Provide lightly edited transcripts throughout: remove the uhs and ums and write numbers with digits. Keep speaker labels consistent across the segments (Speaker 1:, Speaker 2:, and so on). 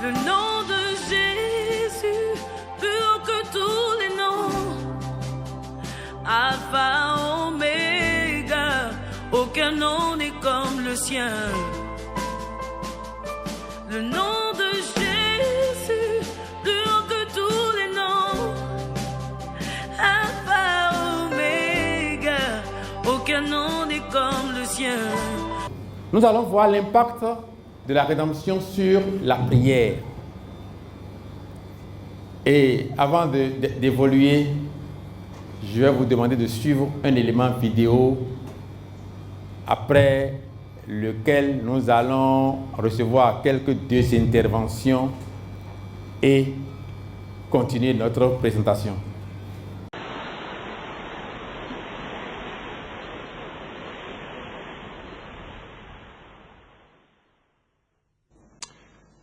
Speaker 1: Le nom de Jésus, plus haut que tous les noms. Alpha, Oméga, aucun nom n'est comme le sien. Le nom de Jésus, plus haut que tous les noms. Alpha, Oméga, aucun nom n'est comme le sien.
Speaker 2: Nous allons voir l'impact de la rédemption sur la prière. Et avant d'évoluer, je vais vous demander de suivre un élément vidéo après lequel nous allons recevoir quelques deux interventions et continuer notre présentation.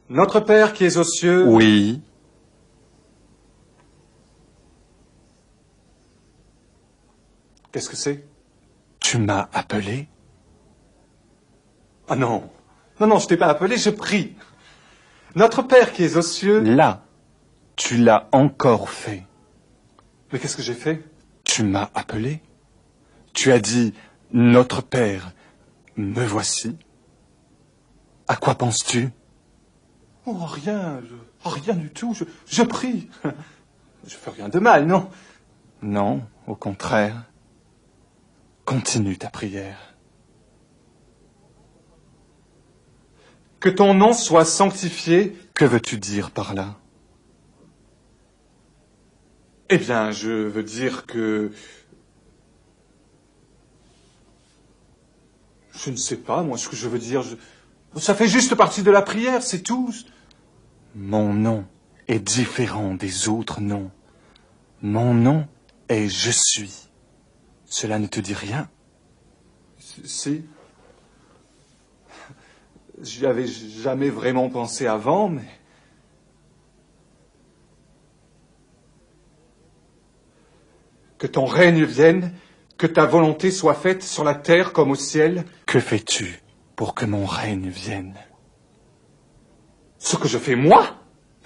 Speaker 3: Notre Père qui es aux cieux...
Speaker 4: Oui.
Speaker 3: Qu'est-ce que c'est?
Speaker 4: Tu m'as appelé?
Speaker 3: Ah non. Non, je t'ai pas appelé, je prie. Notre Père qui es aux cieux...
Speaker 4: Là, tu l'as encore fait.
Speaker 3: Mais qu'est-ce que j'ai fait?
Speaker 4: Tu m'as appelé? Tu as dit, Notre Père, me voici. À quoi penses-tu?
Speaker 3: Oh, rien. Rien du tout. Je prie. Je fais rien de mal, non?
Speaker 4: Non, au contraire. Continue ta prière.
Speaker 3: Que ton nom soit sanctifié.
Speaker 4: Que veux-tu dire par là?
Speaker 3: Eh bien, je veux dire que... Je ne sais pas, moi, ce que je veux dire. Ça fait juste partie de la prière, c'est tout.
Speaker 4: Mon nom est différent des autres noms. Mon nom est Je suis. Cela ne te dit rien?
Speaker 3: Si. J'y avais jamais vraiment pensé avant, mais... Que ton règne vienne, que ta volonté soit faite sur la terre comme au ciel.
Speaker 4: Que fais-tu pour que mon règne vienne?
Speaker 3: Ce que je fais, moi?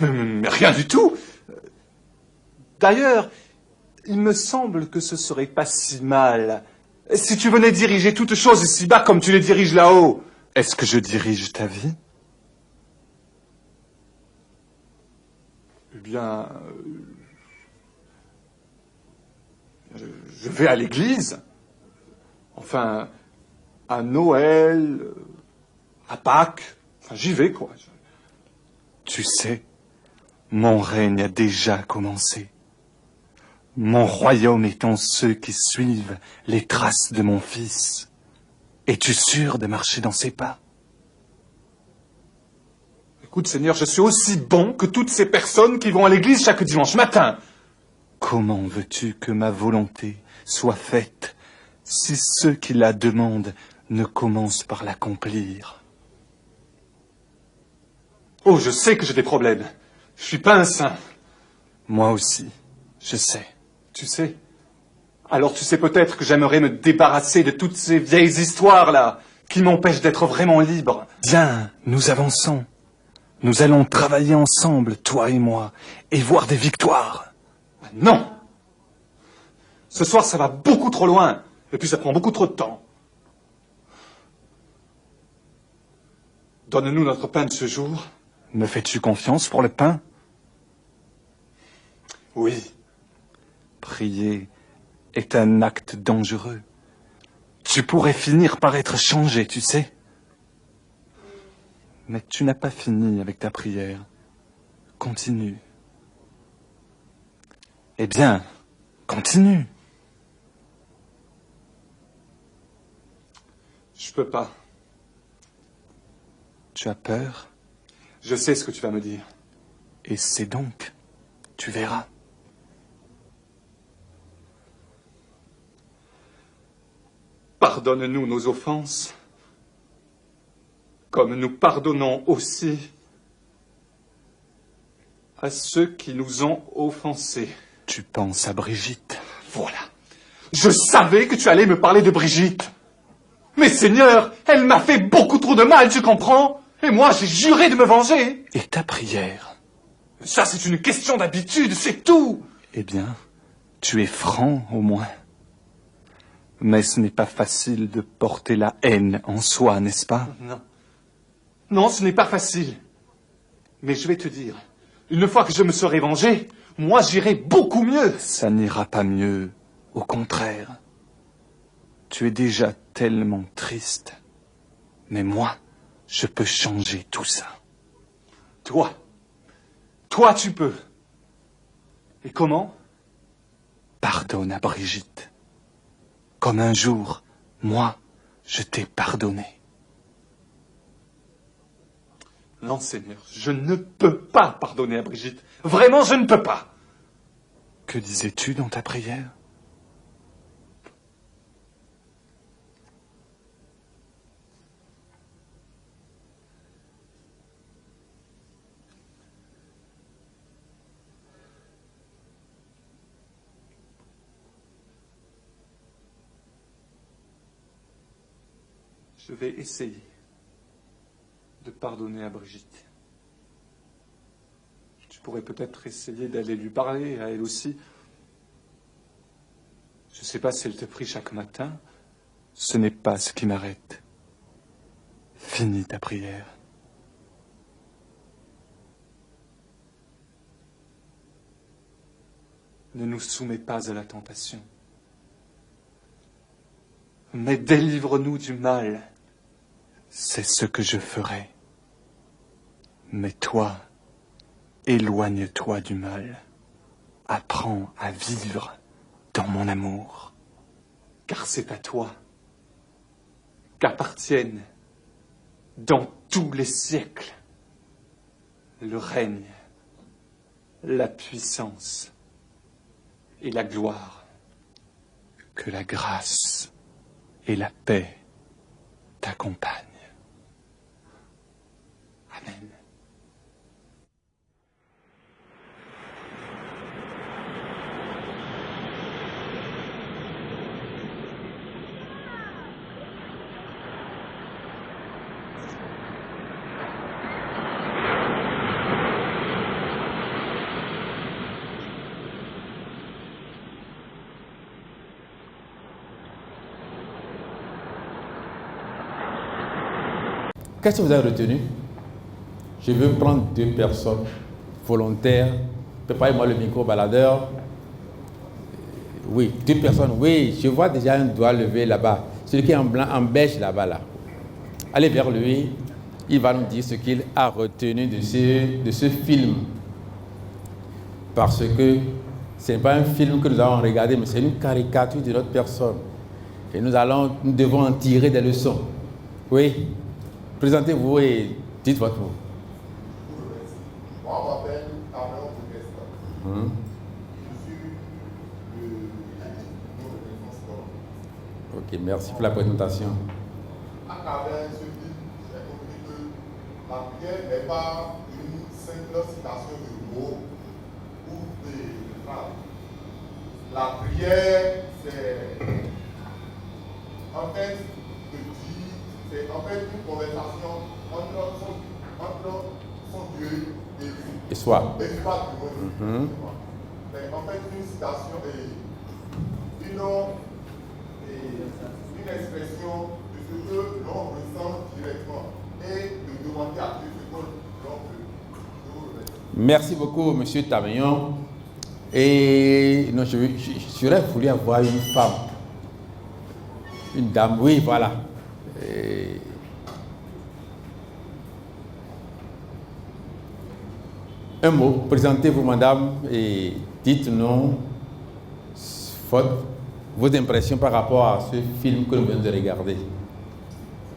Speaker 3: Mais rien du tout. D'ailleurs, il me semble que ce serait pas si mal si tu venais diriger toutes choses ici-bas comme tu les diriges là-haut.
Speaker 4: Est-ce que je dirige ta vie?
Speaker 3: Eh bien... je vais à l'église. Enfin, à Noël, à Pâques. Enfin, j'y vais, quoi.
Speaker 4: Tu sais, mon règne a déjà commencé. Mon royaume étant ceux qui suivent les traces de mon fils. Es-tu sûr de marcher dans ses pas?
Speaker 3: Écoute, Seigneur, je suis aussi bon que toutes ces personnes qui vont à l'église chaque dimanche matin.
Speaker 4: Comment veux-tu que ma volonté soit faite si ceux qui la demandent ne commencent par l'accomplir?
Speaker 3: Oh, je sais que j'ai des problèmes. Je suis pas un saint.
Speaker 4: Moi aussi, je sais.
Speaker 3: Tu sais? Alors tu sais peut-être que j'aimerais me débarrasser de toutes ces vieilles histoires-là, qui m'empêchent d'être vraiment libre.
Speaker 4: Bien, nous avançons. Nous allons travailler ensemble, toi et moi, et voir des victoires.
Speaker 3: Non! Ce soir, ça va beaucoup trop loin, et puis ça prend beaucoup trop de temps. Donne-nous notre pain de ce jour.
Speaker 4: Me fais-tu confiance pour le pain?
Speaker 3: Oui.
Speaker 4: Prier est un acte dangereux. Tu pourrais finir par être changé, tu sais. Mais tu n'as pas fini avec ta prière. Continue. Eh bien, continue.
Speaker 3: Je peux pas.
Speaker 4: Tu as peur?
Speaker 3: Je sais ce que tu vas me dire.
Speaker 4: Et c'est donc, tu verras.
Speaker 3: Pardonne-nous nos offenses, comme nous pardonnons aussi à ceux qui nous ont offensés.
Speaker 4: Tu penses à Brigitte.
Speaker 3: Voilà. Je savais que tu allais me parler de Brigitte. Mais Seigneur, elle m'a fait beaucoup trop de mal, tu comprends? Et moi, j'ai juré de me venger.
Speaker 4: Et ta prière?
Speaker 3: Ça, c'est une question d'habitude, c'est tout.
Speaker 4: Eh bien, tu es franc au moins. Mais ce n'est pas facile de porter la haine en soi, n'est-ce pas?
Speaker 3: Non. Non, ce n'est pas facile. Mais je vais te dire, une fois que je me serai vengé, moi j'irai beaucoup mieux.
Speaker 4: Ça n'ira pas mieux, au contraire. Tu es déjà tellement triste. Mais moi, je peux changer tout ça.
Speaker 3: Toi, tu peux. Et comment?
Speaker 4: Pardonne à Brigitte. Comme un jour, moi, je t'ai pardonné.
Speaker 3: Non, Seigneur, je ne peux pas pardonner à Brigitte. Vraiment, je ne peux pas.
Speaker 4: Que disais-tu dans ta prière?
Speaker 3: Je vais essayer de pardonner à Brigitte. Tu pourrais peut-être essayer d'aller lui parler à elle aussi. Je ne sais pas si elle te prie chaque matin.
Speaker 4: Ce n'est pas ce qui m'arrête. Finis ta prière.
Speaker 3: Ne nous soumets pas à la tentation, mais délivre-nous du mal.
Speaker 4: C'est ce que je ferai. Mais toi, éloigne-toi du mal. Apprends à vivre dans mon amour.
Speaker 3: Car c'est à toi qu'appartiennent, dans tous les siècles, le règne, la puissance et la gloire.
Speaker 4: Que la grâce et la paix t'accompagnent.
Speaker 3: Amen.
Speaker 2: Qu'est-ce que vous avez retenu? Je veux prendre 2 personnes volontaires. Préparez-moi le micro baladeur. Oui, 2 personnes. Oui, je vois déjà un doigt levé là-bas. Celui qui est en blanc, en beige là-bas. Là. Allez vers lui. Il va nous dire ce qu'il a retenu de ce film. Parce que ce n'est pas un film que nous avons regardé, mais c'est une caricature de notre personne. Et nous devons en tirer des leçons. Oui. Présentez-vous et dites votre mot.
Speaker 5: Moi, on m'appelle Abraham Protestant. Je suis le de défense d'homme.
Speaker 2: Ok, merci pour la présentation.
Speaker 5: À travers ce film, j'ai compris que la prière n'est pas une simple citation de mots ou de phrases. La prière, c'est en fait c'est en fait une conversation entre son Dieu et lui.
Speaker 2: Et soit.
Speaker 5: Et pas du moins. Mais en fait, une citation et une expression de ce que l'on ressent directement et de demander à Dieu ce que l'on veut.
Speaker 2: Merci beaucoup, M. Tamayon. Et non, j'aurais voulu avoir une femme. Une dame, oui, voilà. Un mot, présentez-vous, madame, et dites-nous vos impressions par rapport à ce film que nous venons de regarder.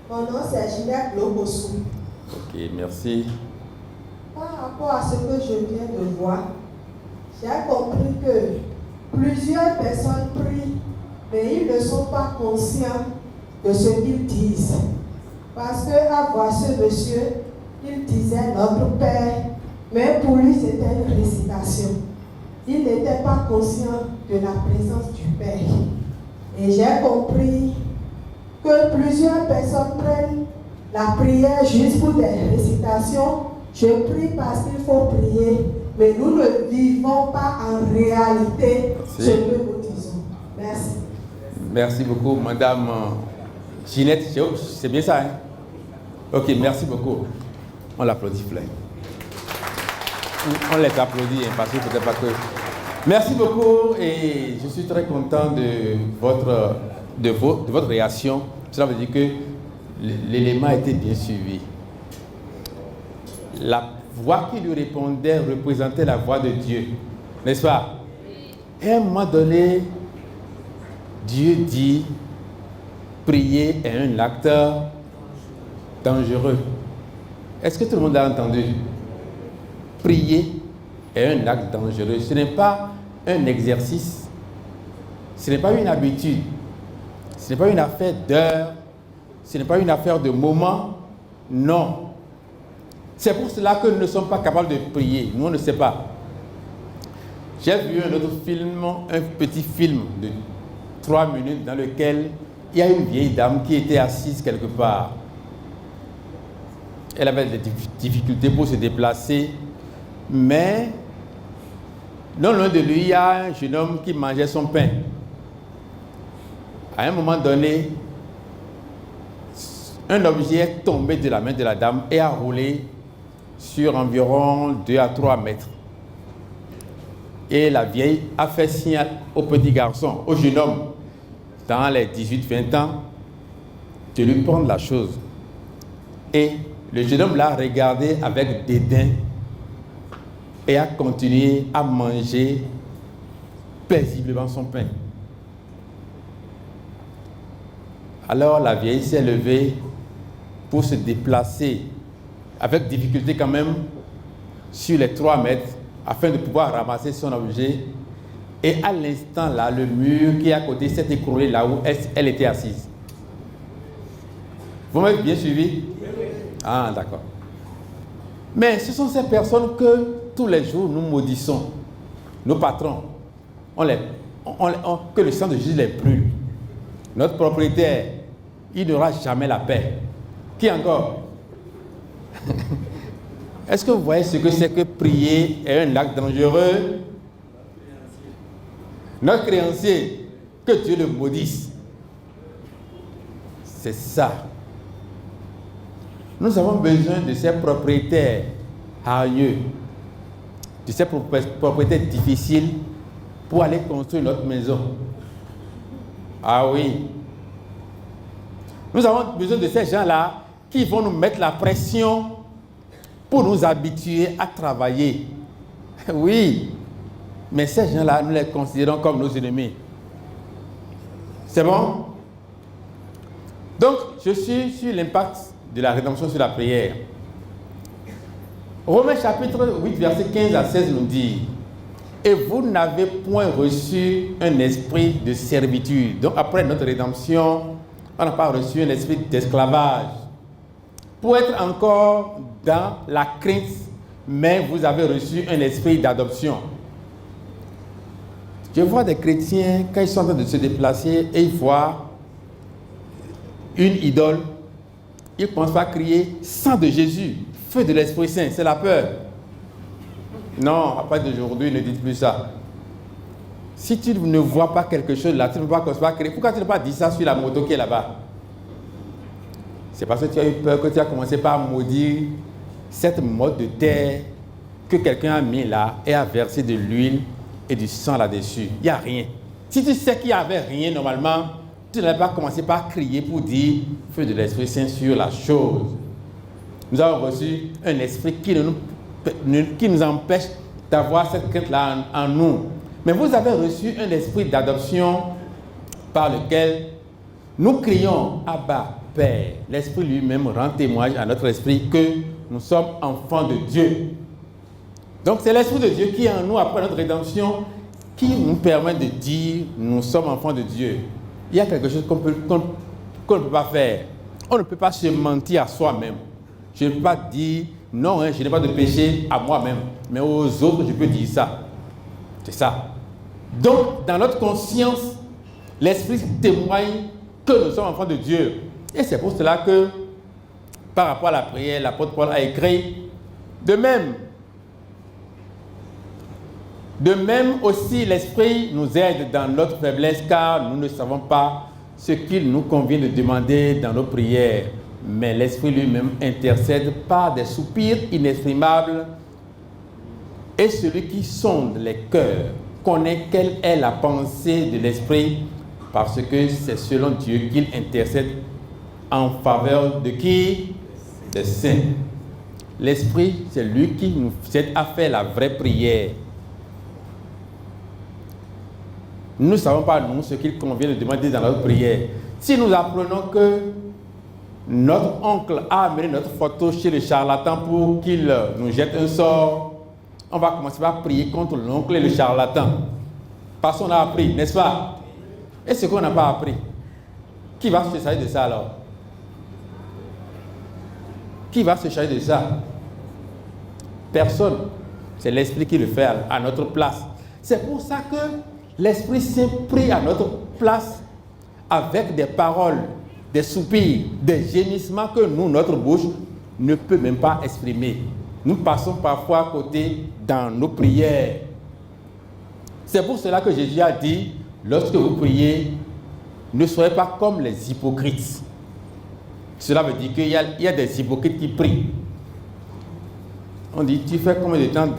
Speaker 6: Mon nom c'est Ginette Lobossou.
Speaker 2: Ok, merci.
Speaker 6: Par rapport à ce que je viens de voir, j'ai compris que plusieurs personnes prient, mais ils ne sont pas conscients de ce qu'ils disent. Parce qu'à voir ce monsieur, il disait notre Père, mais pour lui c'était une récitation. Il n'était pas conscient de la présence du Père. Et j'ai compris que plusieurs personnes prennent la prière juste pour des récitations. Je prie parce qu'il faut prier, mais nous ne vivons pas en réalité ce que nous disons. Merci.
Speaker 2: Merci beaucoup, Madame Ginette. C'est bien ça, hein? Ok, merci beaucoup. On l'applaudit, Fleur. On les applaudit, hein, parce que peut-être pas que... Merci beaucoup et je suis très content de votre réaction. Cela veut dire que l'élément a été bien suivi. La voix qui lui répondait représentait la voix de Dieu, n'est-ce pas? Et à un moment donné, Dieu dit, prier est un acte dangereux. Est-ce que tout le monde a entendu? Prier est un acte dangereux. Ce n'est pas un exercice, ce n'est pas une habitude, ce n'est pas une affaire d'heure, ce n'est pas une affaire de moment, non. C'est pour cela que nous ne sommes pas capables de prier. Nous, on ne sait pas. J'ai vu un autre film, un petit film de 3 minutes dans lequel il y a une vieille dame qui était assise quelque part. Elle avait des difficultés pour se déplacer, mais non loin de lui, il y a un jeune homme qui mangeait son pain. À un moment donné, un objet est tombé de la main de la dame et a roulé sur environ 2 à 3 mètres. Et la vieille a fait signe au petit garçon, au jeune homme, dans les 18-20 ans, de lui prendre la chose. Et le jeune homme l'a regardé avec dédain et a continué à manger paisiblement son pain. Alors la vieille s'est levée pour se déplacer avec difficulté quand même sur les 3 mètres afin de pouvoir ramasser son objet. Et à l'instant là, le mur qui est à côté s'est écroulé là où elle était assise. Vous m'avez bien suivi? Ah, d'accord. Mais ce sont ces personnes que tous les jours nous maudissons. Nos patrons, que le sang de Jésus les brûle. Notre propriétaire, il n'aura jamais la paix. Qui encore? Est-ce que vous voyez ce que c'est que prier est un acte dangereux? Notre créancier, que Dieu le maudisse. C'est ça. Nous avons besoin de ces propriétaires hargneux, de ces propriétaires difficiles pour aller construire notre maison. Ah oui. Nous avons besoin de ces gens-là qui vont nous mettre la pression pour nous habituer à travailler. Oui. Mais ces gens-là, nous les considérons comme nos ennemis. C'est bon? Donc, je suis sur l'impact de la rédemption sur la prière. Romains chapitre 8, verset 15 à 16 nous dit: et vous n'avez point reçu un esprit de servitude. Donc après notre rédemption, on n'a pas reçu un esprit d'esclavage pour être encore dans la crainte, mais vous avez reçu un esprit d'adoption. Je vois des chrétiens, quand ils sont en train de se déplacer et ils voient une idole, ils commencent par crier: sang de Jésus, feu de l'Esprit Saint. C'est la peur. Non, à partir d'aujourd'hui, ne dites plus ça. Si tu ne vois pas quelque chose là, tu ne peux pas commencer à crier. Pourquoi tu n'as pas dit ça sur la moto qui est là-bas? C'est parce que tu as eu peur que tu as commencé par maudire cette motte de terre que quelqu'un a mis là et a versé de l'huile et du sang là-dessus. Il n'y a rien. Si tu sais qu'il n'y avait rien normalement, tu n'allais pas commencer par crier pour dire feu de l'Esprit Saint sur la chose. Nous avons reçu un esprit qui nous empêche d'avoir cette crainte-là en nous. Mais vous avez reçu un esprit d'adoption par lequel nous crions Abba, Père. L'Esprit lui-même rend témoignage à notre esprit que nous sommes enfants de Dieu. Donc c'est l'Esprit de Dieu qui est en nous après notre rédemption qui nous permet de dire nous sommes enfants de Dieu. Il y a quelque chose qu'on ne peut pas faire. On ne peut pas se mentir à soi-même. Je ne peux pas dire non, je n'ai pas de péché à moi-même, mais aux autres, je peux dire ça. C'est ça. Donc, dans notre conscience, l'Esprit témoigne que nous sommes enfants de Dieu. Et c'est pour cela que par rapport à la prière, l'apôtre Paul a écrit, de même aussi l'Esprit nous aide dans notre faiblesse, car nous ne savons pas ce qu'il nous convient de demander dans nos prières. Mais l'Esprit lui-même intercède par des soupirs inexprimables, et celui qui sonde les cœurs connaît quelle est la pensée de l'Esprit, parce que c'est selon Dieu qu'il intercède en faveur de qui? Des saints. L'Esprit, c'est lui qui nous aide à faire la vraie prière. Nous ne savons pas, nous, ce qu'il convient de demander dans notre prière. Si nous apprenons que notre oncle a amené notre photo chez le charlatan pour qu'il nous jette un sort, on va commencer par prier contre l'oncle et le charlatan. Parce qu'on a appris, n'est-ce pas? Et ce qu'on n'a pas appris, qui va se charger de ça alors? Qui va se charger de ça? Personne. C'est l'Esprit qui le fait à notre place. C'est pour ça que l'Esprit Saint prie à notre place avec des paroles, des soupirs, des gémissements que nous, notre bouche, ne peut même pas exprimer. Nous passons parfois à côté dans nos prières. C'est pour cela que Jésus a dit, lorsque vous priez, ne soyez pas comme les hypocrites. Cela veut dire qu'il y a des hypocrites qui prient. On dit, tu fais combien de temps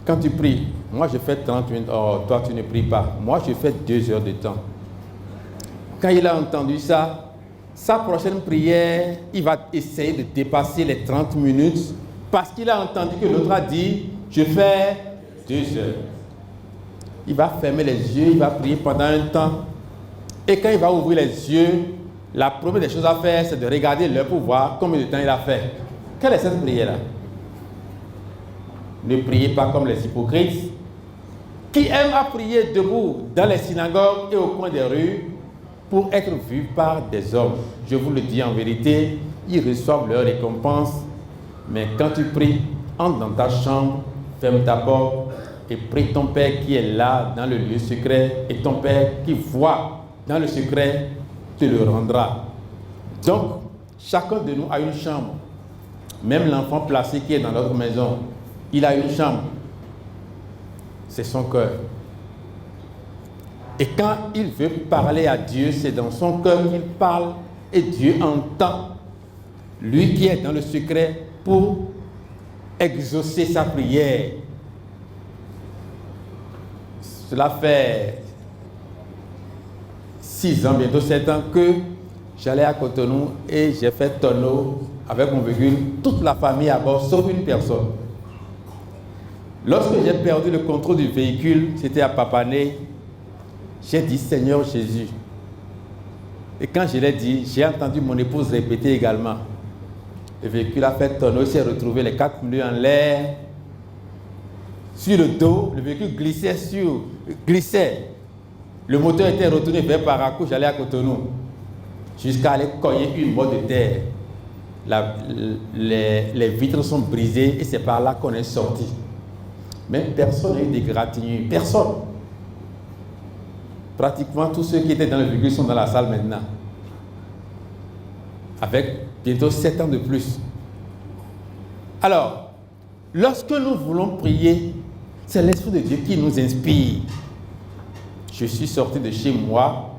Speaker 2: quand tu pries? Moi, je fais 30 minutes. Oh, toi, tu ne pries pas. Moi, je fais 2 heures de temps. Quand il a entendu ça, sa prochaine prière, il va essayer de dépasser les 30 minutes parce qu'il a entendu que l'autre a dit, je fais 2 heures. Il va fermer les yeux, il va prier pendant un temps. Et quand il va ouvrir les yeux, la première des choses à faire, c'est de regarder l'heure pour voir combien de temps il a fait. Quelle est cette prière-là? Ne priez pas comme les hypocrites qui aiment à prier debout dans les synagogues et au coin des rues pour être vus par des hommes. Je vous le dis en vérité, ils reçoivent leur récompense. Mais quand tu pries, entre dans ta chambre, ferme ta porte et prie ton Père qui est là dans le lieu secret, et ton Père qui voit dans le secret te le rendra. Donc, chacun de nous a une chambre. Même l'enfant placé qui est dans notre maison, il a une chambre. C'est son cœur. Et quand il veut parler à Dieu, c'est dans son cœur qu'il parle et Dieu entend. Lui qui est dans le secret pour exaucer sa prière. Cela fait 6 ans, bientôt 7 ans que j'allais à Cotonou et j'ai fait tonneau avec mon véhicule, toute la famille à bord, sauf une personne. Lorsque j'ai perdu le contrôle du véhicule, c'était à Papané, j'ai dit Seigneur Jésus. Et quand je l'ai dit, j'ai entendu mon épouse répéter également. Le véhicule a fait tonneau, il s'est retrouvé les 4 pneus en l'air. Sur le dos, le véhicule glissait. Le moteur était retourné vers Parakou, j'allais à Cotonou. Jusqu'à aller cogner une botte de terre. Les vitres sont brisées et c'est par là qu'on est sorti. Mais personne n'a eu d'égratignure. Personne. Pratiquement tous ceux qui étaient dans le véhicule sont dans la salle maintenant. Avec bientôt 7 ans de plus. Alors, lorsque nous voulons prier, c'est l'Esprit de Dieu qui nous inspire. Je suis sorti de chez moi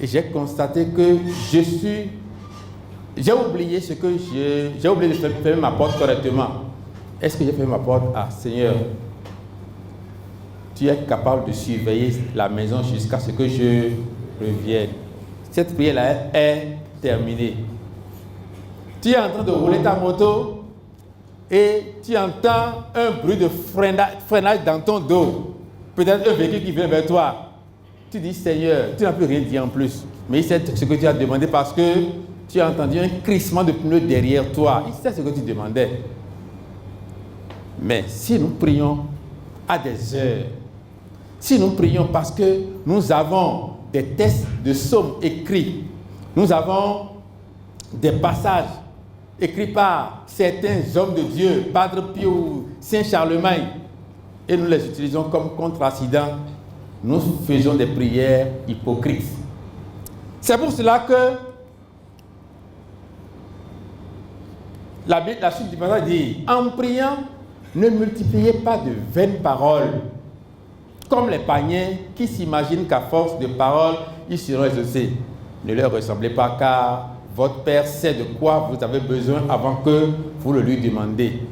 Speaker 2: et j'ai constaté que j'ai oublié ce que j'ai oublié de fermer ma porte correctement. Est-ce que j'ai fermé ma porte? Ah, Seigneur, tu es capable de surveiller la maison jusqu'à ce que je revienne. Cette prière-là est terminée. Tu es en train de rouler ta moto et tu entends un bruit de freinage dans ton dos. Peut-être un véhicule qui vient vers toi. Tu dis, Seigneur, tu n'as plus rien dit en plus. Mais il sait ce que tu as demandé parce que tu as entendu un crissement de pneus derrière toi. Il sait ce que tu demandais. Mais si nous prions à des heures, si nous prions parce que nous avons des textes de psaumes écrits, nous avons des passages écrits par certains hommes de Dieu, Padre Pio, Saint Charlemagne, et nous les utilisons comme contre-accident, nous faisons des prières hypocrites. C'est pour cela que La suite du passage dit, en priant, ne multipliez pas de vaines paroles, comme les païens qui s'imaginent qu'à force de paroles, ils seront exaucés. Ne leur ressemblez pas, car votre Père sait de quoi vous avez besoin avant que vous le lui demandiez.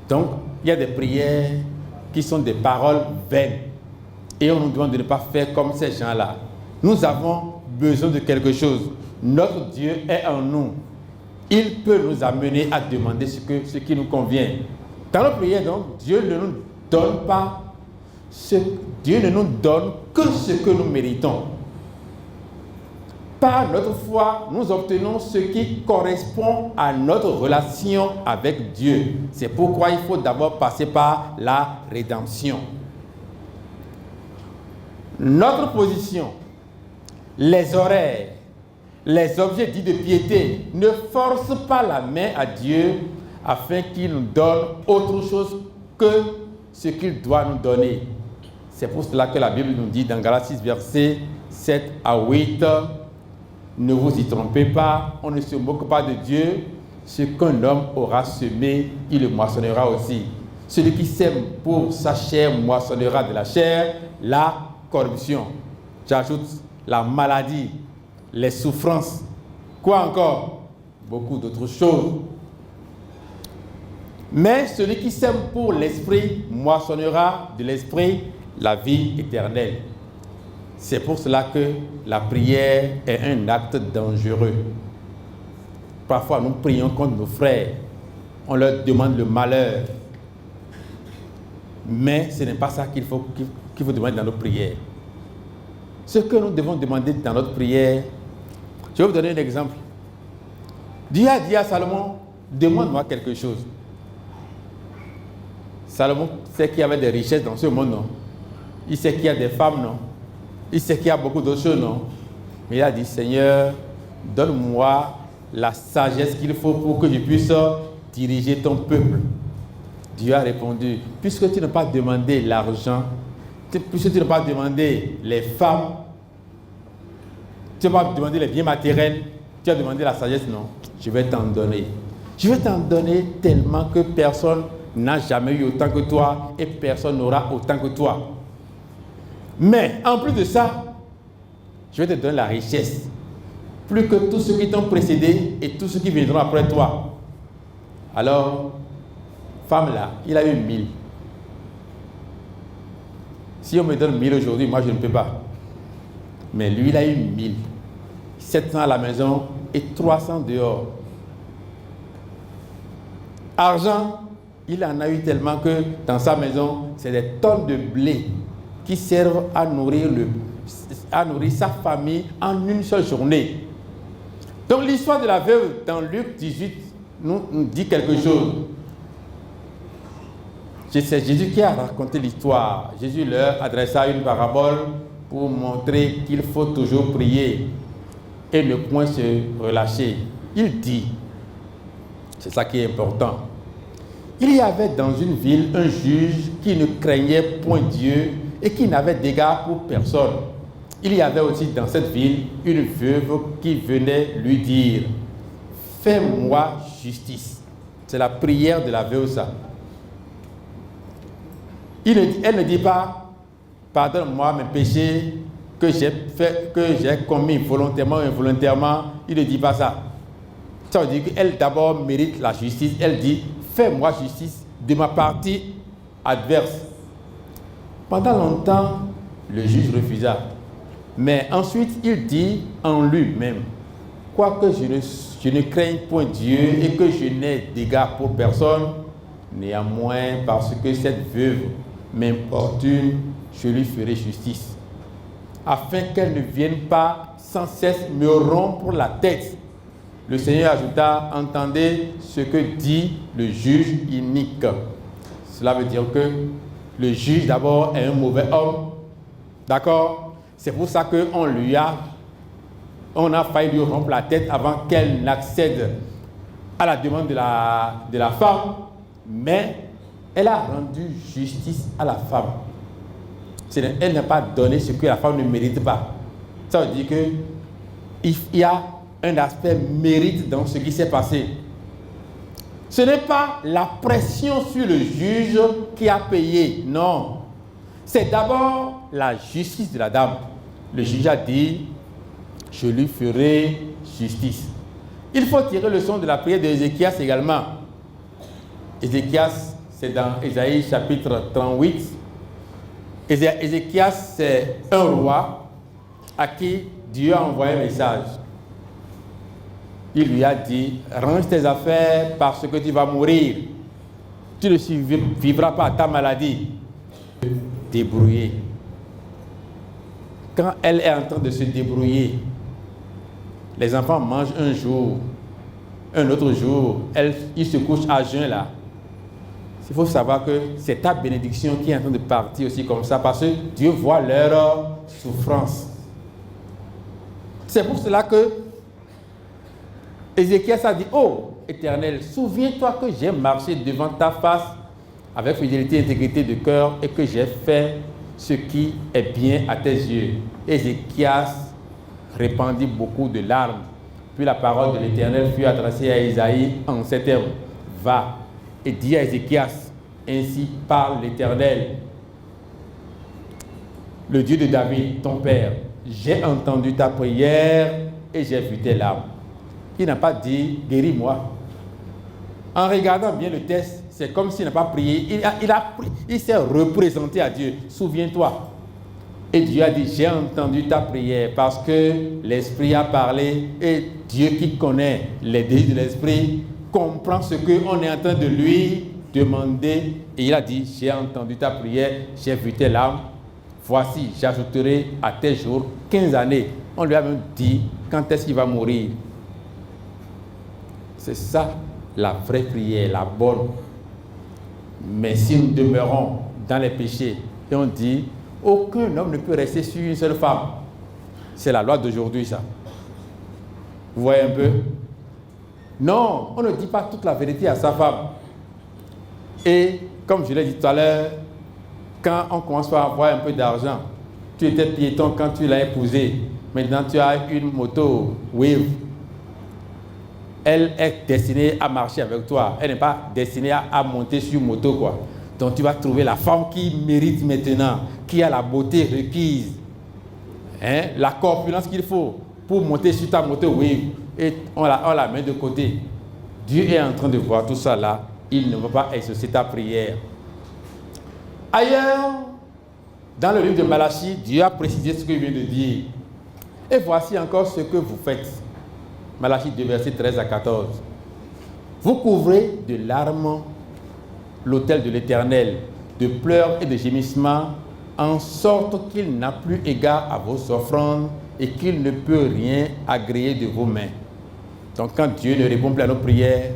Speaker 2: Donc, il y a des prières qui sont des paroles vaines. Et on nous demande de ne pas faire comme ces gens-là. Nous avons besoin de quelque chose. Notre Dieu est en nous. Il peut nous amener à demander ce qui nous convient. Dans nos prières, donc, Dieu ne nous donne que ce que nous méritons. Par notre foi, nous obtenons ce qui correspond à notre relation avec Dieu. C'est pourquoi il faut d'abord passer par la rédemption. Notre position, les horaires, les objets dits de piété ne forcent pas la main à Dieu afin qu'il nous donne autre chose que ce qu'il doit nous donner. C'est pour cela que la Bible nous dit dans Galates 6, versets 7 à 8, ne vous y trompez pas, on ne se moque pas de Dieu. Ce qu'un homme aura semé, il le moissonnera aussi. Celui qui sème pour sa chair moissonnera de la chair la corruption. J'ajoute la maladie, les souffrances. Quoi encore? Beaucoup d'autres choses. Mais celui qui sème pour l'esprit moissonnera de l'esprit la vie éternelle. C'est pour cela que la prière est un acte dangereux. Parfois, nous prions contre nos frères. On leur demande le malheur. Mais ce n'est pas ça qu'il faut demander dans nos prières. Ce que nous devons demander dans notre prière, je vais vous donner un exemple. Dieu a dit à Salomon, demande-moi quelque chose. Salomon sait qu'il y avait des richesses dans ce monde, non? Il sait qu'il y a des femmes, non? Il sait qu'il y a beaucoup d'autres choses, non? Mais il a dit, Seigneur, donne-moi la sagesse qu'il faut pour que je puisse diriger ton peuple. Dieu a répondu, puisque tu n'as pas demandé l'argent, puisque tu n'as pas demandé les femmes, tu n'as pas demandé les biens matériels, tu as demandé la sagesse, non? Je vais t'en donner. Je vais t'en donner tellement que personne n'a jamais eu autant que toi et personne n'aura autant que toi. Mais en plus de ça, je vais te donner la richesse, plus que tous ceux qui t'ont précédé et tous ceux qui viendront après toi. Alors, femme là, il a eu 1000. Si on me donne 1000 aujourd'hui, moi je ne peux pas. Mais lui, il a eu 1000. 700 à la maison et 300 dehors. Argent, il en a eu tellement que dans sa maison, c'est des tonnes de blé qui servent à nourrir sa famille en une seule journée. Donc l'histoire de la veuve dans Luc 18 nous dit quelque chose. C'est Jésus qui a raconté l'histoire. Jésus leur adressa une parabole pour montrer qu'il faut toujours prier et ne point se relâcher. Il dit, c'est ça qui est important, il y avait dans une ville un juge qui ne craignait point Dieu et qui n'avait d'égard pour personne. Il y avait aussi dans cette ville une veuve qui venait lui dire, fais-moi justice. C'est la prière de la veuve, ça. Elle ne dit pas, pardonne-moi mes péchés que j'ai commis volontairement ou involontairement. Il ne dit pas ça. Ça veut dire qu'elle d'abord mérite la justice. Elle dit, fais-moi justice de ma partie adverse. Pendant longtemps, le juge refusa. Mais ensuite, il dit en lui-même, quoique je ne craigne point Dieu et que je n'ai d'égard pour personne, néanmoins, parce que cette veuve m'importune, je lui ferai justice, afin qu'elle ne vienne pas sans cesse me rompre la tête. Le Seigneur ajouta, entendez ce que dit le juge inique. Cela veut dire que le juge d'abord est un mauvais homme. D'accord? C'est pour ça qu'on a failli lui rompre la tête avant qu'elle n'accède à la demande de la femme. Mais elle a rendu justice à la femme. Elle n'a pas donné ce que la femme ne mérite pas. Ça veut dire qu'il y a un aspect mérite dans ce qui s'est passé. Ce n'est pas la pression sur le juge qui a payé, non. C'est d'abord la justice de la dame. Le juge a dit, je lui ferai justice. Il faut tirer le son de la prière d'Ézéchias également. Ézéchias, c'est dans Ésaïe chapitre 38. Ézéchias, c'est un roi à qui Dieu a envoyé un message. Il lui a dit, range tes affaires parce que tu vas mourir. Tu ne survivras pas à ta maladie. Débrouiller. Quand elle est en train de se débrouiller, les enfants mangent un jour, un autre jour, ils se couchent à jeun là. Il faut savoir que c'est ta bénédiction qui est en train de partir aussi comme ça parce que Dieu voit leur souffrance. C'est pour cela que Ézéchias a dit, oh Éternel, souviens-toi que j'ai marché devant ta face avec fidélité et intégrité de cœur et que j'ai fait ce qui est bien à tes yeux. Ézéchias répandit beaucoup de larmes. Puis la parole de l'Éternel fut adressée à Isaïe en ces termes. Va et dis à Ézéchias, ainsi parle l'Éternel, le Dieu de David, ton père. J'ai entendu ta prière et j'ai vu tes larmes. Il n'a pas dit, guéris-moi. En regardant bien le texte, c'est comme s'il n'a pas prié. Il s'est représenté à Dieu. Souviens-toi. Et Dieu a dit, j'ai entendu ta prière parce que l'Esprit a parlé et Dieu qui connaît les désirs de l'Esprit comprend ce qu'on est en train de lui demander. Et il a dit, j'ai entendu ta prière, j'ai vu tes larmes. Voici, j'ajouterai à tes jours 15 années. On lui a même dit, quand est-ce qu'il va mourir? C'est ça la vraie prière, la bonne. Mais si nous demeurons dans les péchés et on dit, aucun homme ne peut rester sur une seule femme. C'est la loi d'aujourd'hui, ça. Vous voyez un peu? Non, on ne dit pas toute la vérité à sa femme. Et comme je l'ai dit tout à l'heure, quand on commence à avoir un peu d'argent, tu étais piéton quand tu l'as épousée. Maintenant, tu as une moto Wave. Elle est destinée à marcher avec toi. Elle n'est pas destinée à monter sur moto, quoi. Donc, tu vas trouver la femme qui mérite maintenant, qui a la beauté requise, hein, la corpulence qu'il faut pour monter sur ta moto Wave. Et on la met de côté. Dieu est en train de voir tout ça là. Il ne va pas exaucer ta prière. Ailleurs, dans le livre de Malachie, Dieu a précisé ce qu'il vient de dire. Et voici encore ce que vous faites. Malachie 2, versets 13 à 14. Vous couvrez de larmes l'autel de l'Éternel, de pleurs et de gémissements, en sorte qu'il n'a plus égard à vos offrandes et qu'il ne peut rien agréer de vos mains. Donc quand Dieu ne répond plus à nos prières,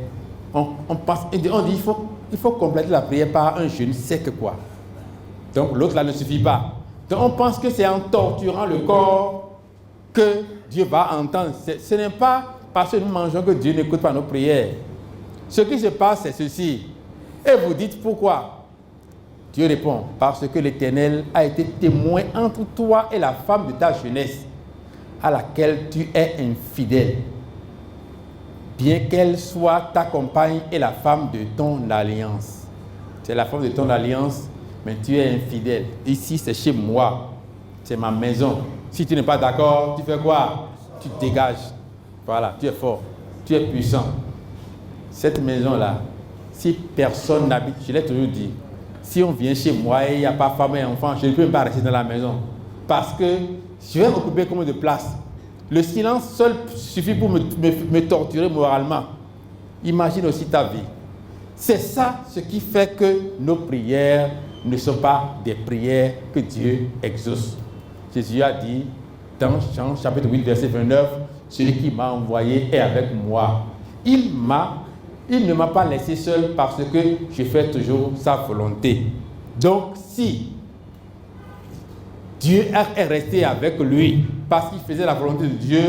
Speaker 2: on dit il faut compléter la prière par un jeûne sec, quoi. Donc l'autre là ne suffit pas. Donc on pense que c'est en torturant le corps que Dieu va entendre. Ce n'est pas parce que nous mangeons que Dieu n'écoute pas nos prières. Ce qui se passe, c'est ceci. Et vous dites pourquoi? Dieu répond, parce que l'Éternel a été témoin entre toi et la femme de ta jeunesse, à laquelle tu es infidèle, bien qu'elle soit ta compagne et la femme de ton alliance. C'est la femme de ton alliance, mais tu es infidèle. Ici, c'est chez moi, c'est ma maison. Si tu n'es pas d'accord, tu fais quoi? Tu te dégages. Voilà, tu es fort, tu es puissant. Cette maison-là, si personne n'habite, je l'ai toujours dit, si on vient chez moi et il n'y a pas femme et enfant, je ne peux pas rester dans la maison. Parce que je vais occuper combien de place? Le silence seul suffit pour me torturer moralement. Imagine aussi ta vie. C'est ça ce qui fait que nos prières ne sont pas des prières que Dieu exauce. Jésus a dit dans Jean chapitre 8, verset 29, « Celui qui m'a envoyé est avec moi. Il ne m'a pas laissé seul parce que je fais toujours sa volonté. » Donc si Dieu est resté avec lui parce qu'il faisait la volonté de Dieu,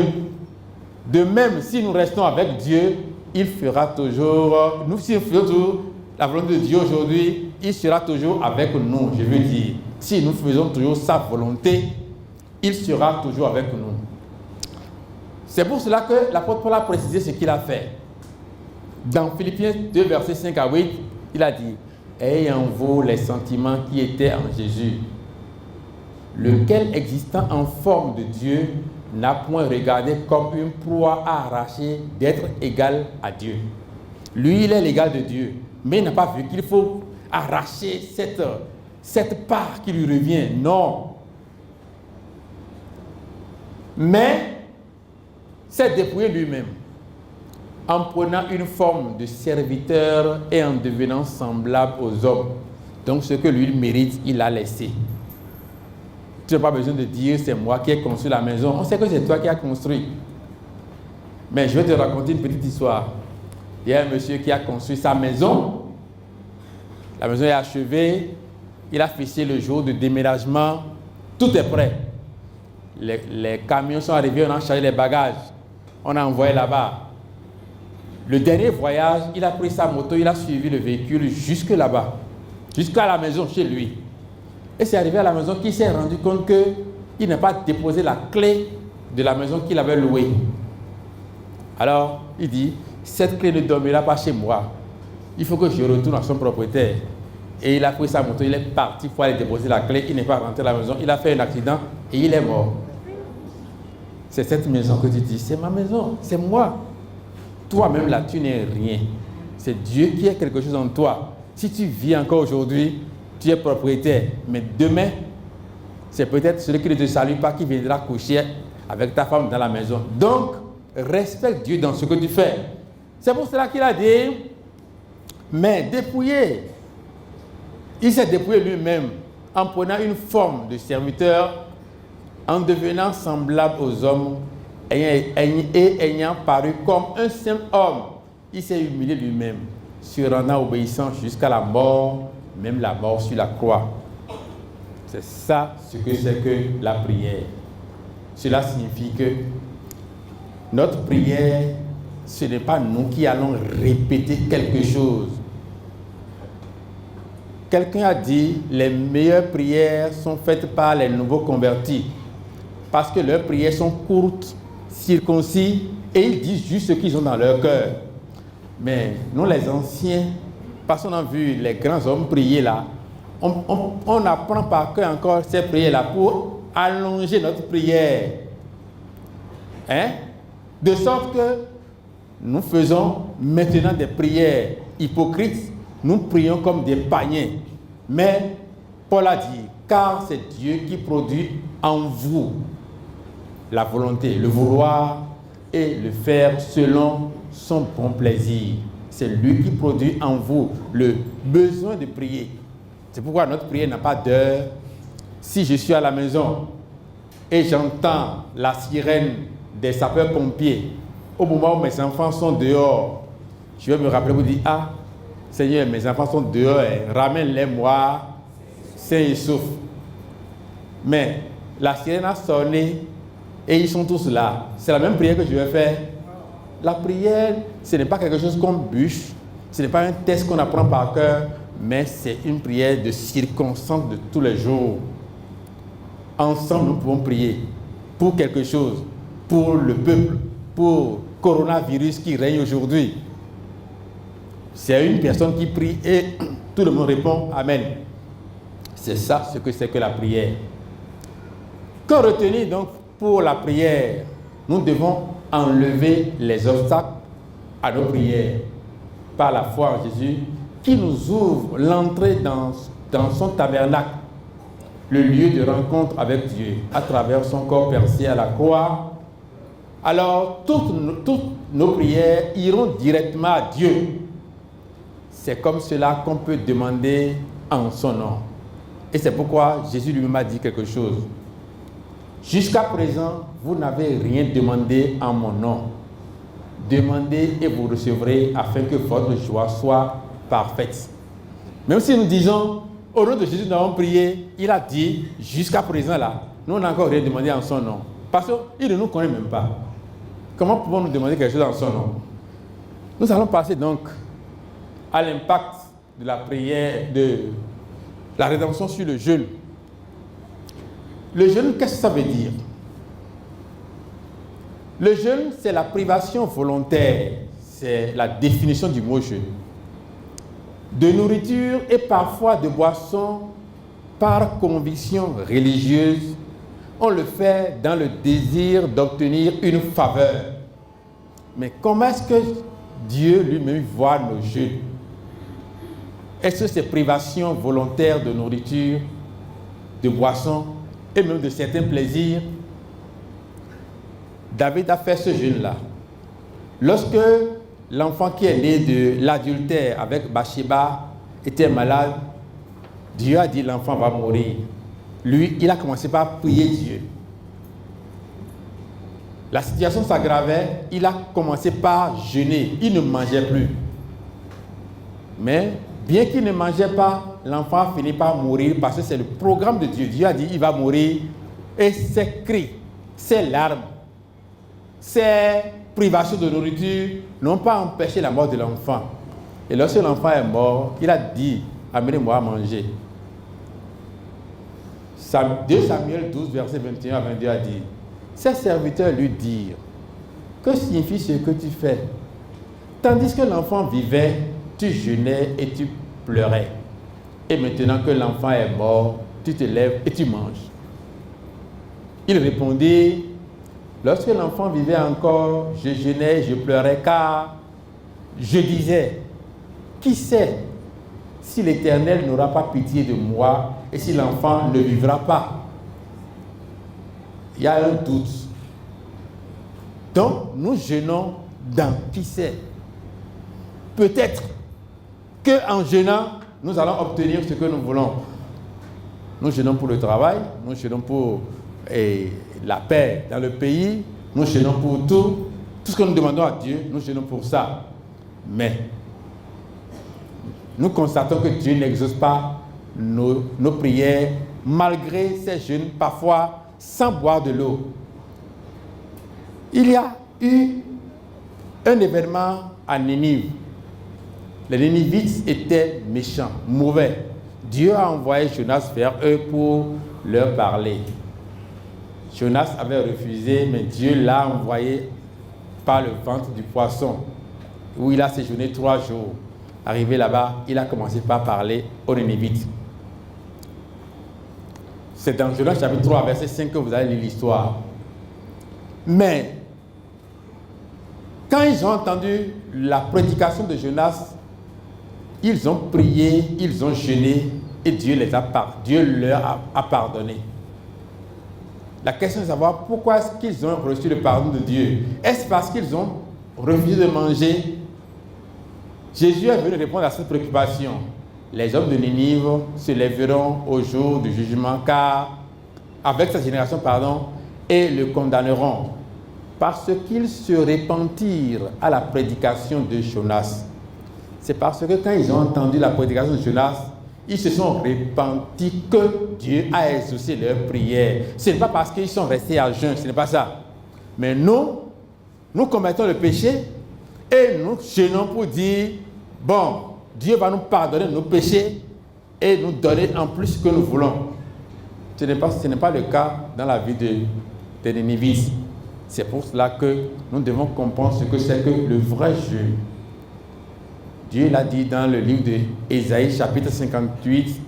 Speaker 2: de même si nous restons avec Dieu, il fera toujours, si nous faisons toujours la volonté de Dieu aujourd'hui, il sera toujours avec nous. Je veux dire, si nous faisons toujours sa volonté, il sera toujours avec nous. C'est pour cela que l'apôtre Paul a précisé ce qu'il a fait. Dans Philippiens 2, versets 5 à 8, il a dit « Ayez en vous les sentiments qui étaient en Jésus, lequel, existant en forme de Dieu, n'a point regardé comme une proie à arracher d'être égal à Dieu. Lui, il est l'égal de Dieu, mais il n'a pas vu qu'il faut arracher cette part qui lui revient. Non. Mais s'est dépouillé lui-même, en prenant une forme de serviteur et en devenant semblable aux hommes. Donc ce que lui mérite, il a laissé. Tu n'as pas besoin de dire c'est moi qui ai construit la maison. On sait que c'est toi qui as construit. Mais je vais te raconter une petite histoire. Il y a un monsieur qui a construit sa maison. La maison est achevée. Il a fixé le jour de déménagement. Tout est prêt. Les camions sont arrivés, on a chargé les bagages. On a envoyé là-bas. Le dernier voyage, il a pris sa moto, il a suivi le véhicule jusque là-bas. Jusqu'à la maison, chez lui. Et c'est arrivé à la maison qu'il s'est rendu compte qu'il n'a pas déposé la clé de la maison qu'il avait louée. Alors, il dit, cette clé ne dormira pas chez moi. Il faut que je retourne à son propriétaire. Et il a pris sa moto, il est parti pour aller déposer la clé. Il n'est pas rentré à la maison, il a fait un accident et il est mort. C'est cette maison que tu dis, c'est ma maison, c'est moi. Toi-même là, tu n'es rien. C'est Dieu qui a quelque chose en toi. Si tu vis encore aujourd'hui, tu es propriétaire, mais demain, c'est peut-être celui qui ne te salue pas qui viendra coucher avec ta femme dans la maison. Donc, respecte Dieu dans ce que tu fais. C'est pour cela qu'il a dit, mais dépouillé. Il s'est dépouillé lui-même en prenant une forme de serviteur, en devenant semblable aux hommes et ayant paru comme un simple homme. Il s'est humilié lui-même, se rendant obéissant jusqu'à la mort, même la mort sur la croix. C'est ça ce que c'est que la prière. Cela signifie que notre prière, ce n'est pas nous qui allons répéter quelque chose. Quelqu'un a dit, les meilleures prières sont faites par les nouveaux convertis, parce que leurs prières sont courtes, circoncis, et ils disent juste ce qu'ils ont dans leur cœur. Mais nous les anciens, parce qu'on a vu les grands hommes prier là, on apprend par cœur encore ces prières-là pour allonger notre prière. Hein? De sorte que nous faisons maintenant des prières hypocrites, nous prions comme des païens. Mais Paul a dit, car c'est Dieu qui produit en vous la volonté, le vouloir et le faire selon son bon plaisir. C'est lui qui produit en vous le besoin de prier. C'est pourquoi notre prière n'a pas d'heure. Si je suis à la maison et j'entends la sirène des sapeurs-pompiers, au moment où mes enfants sont dehors, je vais me rappeler pour dire, ah, Seigneur, mes enfants sont dehors, ramène-les-moi, sains et saufs. Mais la sirène a sonné et ils sont tous là. C'est la même prière que je vais faire. La prière, ce n'est pas quelque chose qu'on bûche, ce n'est pas un texte qu'on apprend par cœur, mais c'est une prière de circonstance de tous les jours. Ensemble, nous pouvons prier pour quelque chose, pour le peuple, pour le coronavirus qui règne aujourd'hui. C'est une personne qui prie et tout le monde répond Amen. C'est ça ce que c'est que la prière. Que retenir donc pour la prière? Nous devons enlever les obstacles à nos prières par la foi en Jésus qui nous ouvre l'entrée dans son tabernacle, le lieu de rencontre avec Dieu à travers son corps percé à la croix. Alors toutes nos prières iront directement à Dieu. C'est comme cela qu'on peut demander en son nom. Et c'est pourquoi Jésus lui-même a dit quelque chose. Jusqu'à présent, vous n'avez rien demandé en mon nom. Demandez et vous recevrez afin que votre joie soit parfaite. Même si nous disons, au nom de Jésus, nous avons prié, il a dit, jusqu'à présent là, nous on n'a encore rien demandé en son nom. Parce qu'il ne nous connaît même pas. Comment pouvons-nous demander quelque chose en son nom? Nous allons passer donc à l'impact de la prière, de la rédemption sur le jeûne. Le jeûne, qu'est-ce que ça veut dire? Le jeûne, c'est la privation volontaire. c'est la définition du mot jeûne. De nourriture et parfois de boissons par conviction religieuse, on le fait dans le désir d'obtenir une faveur. Mais comment est-ce que Dieu lui-même voit nos jeûnes? Est-ce que ces privations volontaires de nourriture, de boissons et même de certains plaisirs? David a fait ce jeûne-là. Lorsque l'enfant qui est né de l'adultère avec Bathsheba était malade, Dieu a dit l'enfant va mourir. Lui, il a commencé par prier Dieu. La situation s'aggravait, il a commencé par jeûner, il ne mangeait plus. Mais bien qu'il ne mangeait pas, l'enfant a fini par mourir parce que c'est le programme de Dieu. Dieu a dit il va mourir et ses cris, ses larmes, ses privations de nourriture n'ont pas empêché la mort de l'enfant. Et lorsque l'enfant est mort, il a dit amenez-moi à manger. 2 Samuel 12, verset 21 à 22 a dit ses serviteurs lui dirent que signifie ce que tu fais? Tandis que l'enfant vivait, tu jeûnais et tu pleurais. Et maintenant que l'enfant est mort, tu te lèves et tu manges. Il répondit lorsque l'enfant vivait encore, je jeûnais, je pleurais, car je disais qui sait si l'Éternel n'aura pas pitié de moi et si l'enfant ne vivra pas. Il y a un doute. Donc, nous jeûnons dans qui sait. Peut-être qu'en jeûnant, nous allons obtenir ce que nous voulons. Nous jeûnons pour le travail, nous jeûnons pour la paix dans le pays, nous jeûnons pour tout. Tout ce que nous demandons à Dieu, nous jeûnons pour ça. Mais nous constatons que Dieu n'exauce pas nos prières, malgré ces jeûnes, parfois sans boire de l'eau. Il y a eu un événement à Ninive. Les Ninivites étaient méchants, mauvais. Dieu a envoyé Jonas vers eux pour leur parler. Jonas avait refusé, mais Dieu l'a envoyé par le ventre du poisson, où il a séjourné 3 jours. Arrivé là-bas, il a commencé par parler aux Ninivites. C'est dans Jonas chapitre 3, verset 5 que vous allez lire l'histoire. Mais, quand ils ont entendu la prédication de Jonas, ils ont prié, ils ont jeûné et Dieu leur a pardonné. La question est de savoir pourquoi est-ce qu'ils ont reçu le pardon de Dieu. Est-ce parce qu'ils ont refusé de manger? Jésus est venu répondre à cette préoccupation. Les hommes de Ninive se lèveront au jour du jugement, car avec cette génération, et le condamneront, parce qu'ils se repentirent à la prédication de Jonas. C'est parce que quand ils ont entendu la prédication de Jonas, ils se sont repentis que Dieu a exaucé leurs prières. Ce n'est pas parce qu'ils sont restés à jeun, ce n'est pas ça. Mais nous commettons le péché et nous jeûnons pour dire, bon, Dieu va nous pardonner nos péchés et nous donner en plus ce que nous voulons. Ce n'est pas le cas dans la vie des Ninivites. C'est pour cela que nous devons comprendre ce que c'est que le vrai jeûne. Dieu l'a dit dans le livre d'Ésaïe, chapitre 58.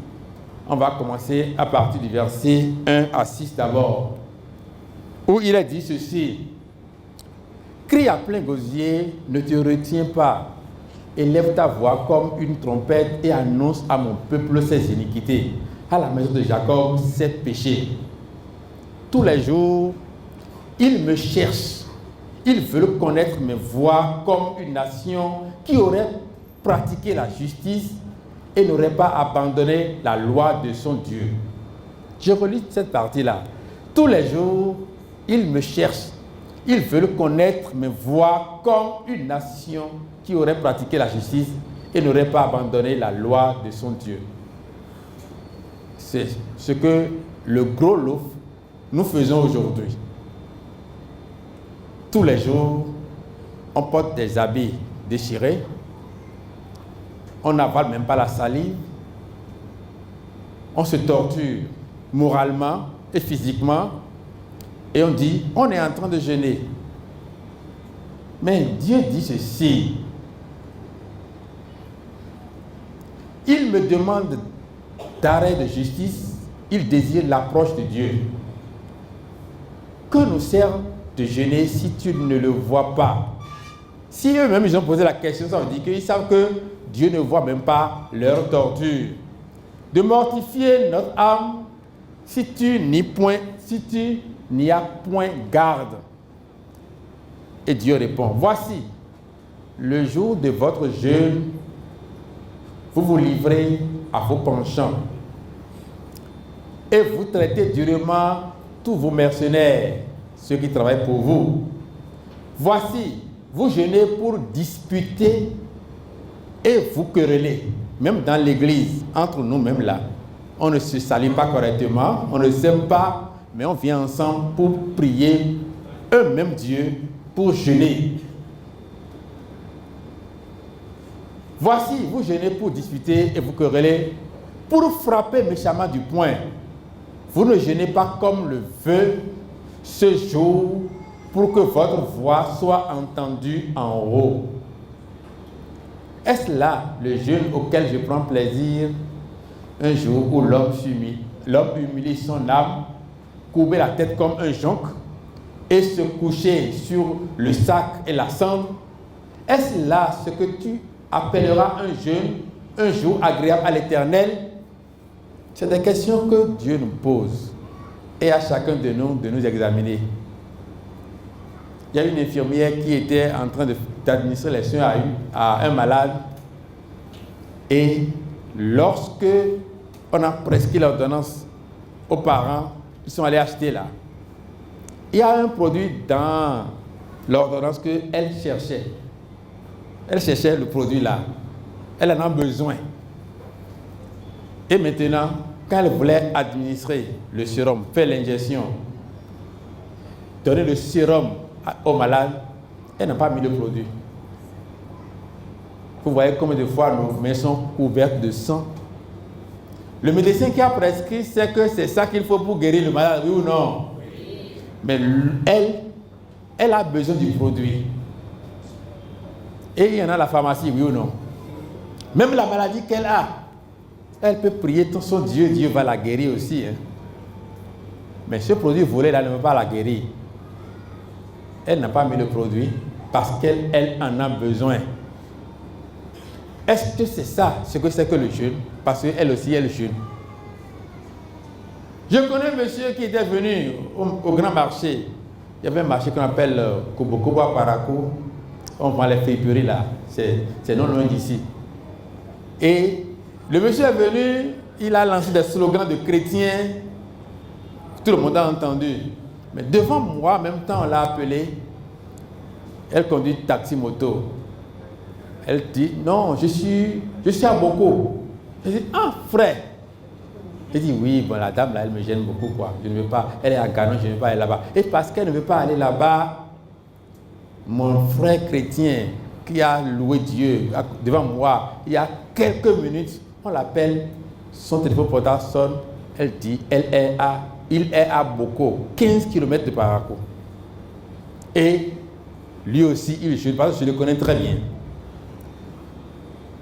Speaker 2: On va commencer à partir du verset 1 à 6 d'abord, où il a dit ceci. Crie à plein gosier, ne te retiens pas. Élève ta voix comme une trompette et annonce à mon peuple ses iniquités, à la maison de Jacob ses péchés. Tous les jours, ils me cherchent. Ils veulent connaître mes voies comme une nation qui aurait pratiqué la justice et n'aurait pas abandonné la loi de son Dieu. Je relis cette partie-là. Tous les jours, ils me cherchent. Ils veulent connaître mes voies comme une nation qui aurait pratiqué la justice et n'aurait pas abandonné la loi de son Dieu. C'est ce que le gros lot nous faisons aujourd'hui. Tous les jours, on porte des habits déchirés, on n'avale même pas la salive, on se torture moralement et physiquement, et on dit, on est en train de jeûner. Mais Dieu dit ceci. Il me demande d'arrêt de justice, il désire l'approche de Dieu. Que nous sert de jeûner si tu ne le vois pas? Si eux-mêmes ils ont posé la question, ça veut dire qu'ils savent que Dieu ne voit même pas leur torture. De mortifier notre âme si tu n'y as point garde. Et Dieu répond, voici, le jour de votre jeûne, vous vous livrez à vos penchants et vous traitez durement tous vos mercenaires, ceux qui travaillent pour vous. Voici, vous jeûnez pour disputer et vous quereller, même dans l'église, entre nous-mêmes là. On ne se salue pas correctement, on ne s'aime pas, mais on vient ensemble pour prier eux-mêmes Dieu, pour jeûner. Voici, vous jeûnez pour disputer et vous quereller, pour frapper méchamment du poing. Vous ne jeûnez pas comme le veut ce jour pour que votre voix soit entendue en haut. Est-ce là le jeûne auquel je prends plaisir? Un jour où l'homme humilie son âme, courber la tête comme un jonc et se coucher sur le sac et la cendre? Est-ce là ce que tu appelleras un jeûne, un jour agréable à l'Éternel? C'est des questions que Dieu nous pose et à chacun de nous examiner. Il y a une infirmière qui était en train d'administrer les soins à un malade et lorsque on a prescrit l'ordonnance aux parents, ils sont allés acheter là. Il y a un produit dans l'ordonnance qu'elle cherchait. Elle cherchait le produit là. Elle en a besoin. Et maintenant, quand elle voulait administrer le sérum, faire l'injection, donner le sérum au malade, elle n'a pas mis le produit. Vous voyez combien de fois nos mains sont couvertes de sang. Le médecin qui a prescrit sait que c'est ça qu'il faut pour guérir le malade, oui ou non? Oui. Mais elle a besoin du produit. Et il y en a à la pharmacie, oui ou non? Même la maladie qu'elle a, elle peut prier son Dieu, Dieu va la guérir aussi. Hein. Mais ce produit volé là ne veut pas la guérir. Elle n'a pas mis le produit parce qu'elle en a besoin. Est-ce que c'est ça, ce que c'est que le jeûne? Parce qu'elle aussi, elle jeûne. Je connais un monsieur qui était venu au grand marché. Il y avait un marché qu'on appelle Kobo à Parakou. On vend les friperies là. C'est non loin d'ici. Et le monsieur est venu, il a lancé des slogans de chrétiens. Tout le monde a entendu. Mais devant moi, en même temps, on l'a appelée. Elle conduit taxi-moto. Elle dit, non, je suis à Boko. Je dis, ah, frère. Elle dit, oui, bon, la dame là, elle me gêne beaucoup, quoi. Je ne veux pas, elle est à Ganon, je ne veux pas aller là-bas. Et parce qu'elle ne veut pas aller là-bas, mon frère chrétien qui a loué Dieu devant moi, il y a quelques minutes, on l'appelle, son téléphone portable sonne, elle dit, il est à Boko, 15 km de Parakou. Et lui aussi, il jeûne, parce que je le connais très bien.